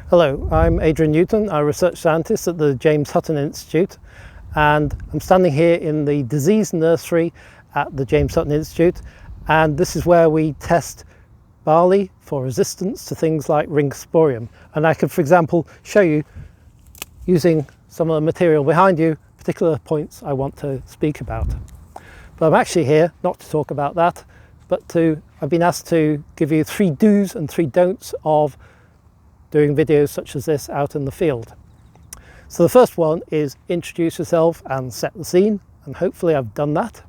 Hello, I'm Adrian Newton, a research scientist at the James Hutton Institute, and I'm standing here in the disease nursery at the James Hutton Institute, and this is where we test barley for resistance to things like ringsporium. And I could, for example, show you, using some of the material behind you, particular points I want to speak about. But I'm actually here not to talk about that, but I've been asked to give you 3 do's and 3 don'ts of doing videos such as this out in the field. So the first one is introduce yourself and set the scene, and hopefully I've done that.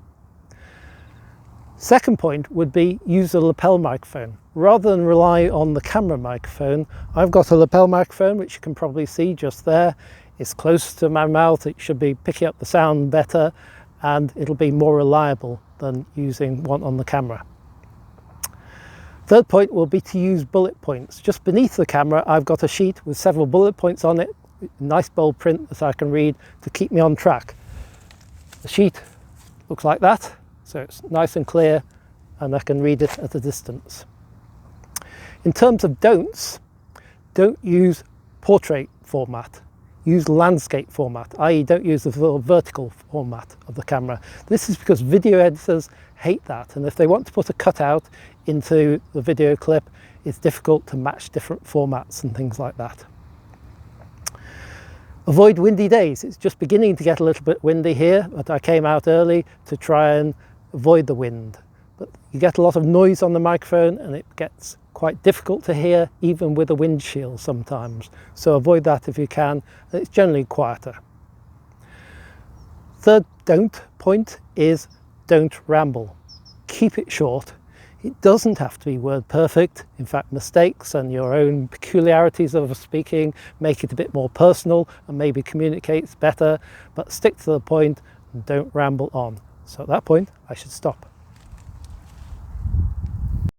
Second point would be use a lapel microphone. Rather than rely on the camera microphone, I've got a lapel microphone which you can probably see just there. It's close to my mouth, it should be picking up the sound better, and it'll be more reliable than using one on the camera. Third point will be to use bullet points. Just beneath the camera I've got a sheet with several bullet points on it, nice bold print that I can read to keep me on track. The sheet looks like that, so it's nice and clear and I can read it at a distance. In terms of don'ts, don't use portrait format. Use landscape format, i.e. don't use the vertical format of the camera. This is because video editors hate that, and if they want to put a cutout into the video clip, it's difficult to match different formats and things like that. Avoid windy days. It's just beginning to get a little bit windy here, but I came out early to try and avoid the wind. But you get a lot of noise on the microphone and it gets quite difficult to hear even with a windshield sometimes. So avoid that if you can. It's generally quieter. Third don't point is don't ramble. Keep it short. It doesn't have to be word perfect. In fact, mistakes and your own peculiarities of speaking make it a bit more personal and maybe communicates better, but stick to the point and don't ramble on. So at that point, I should stop.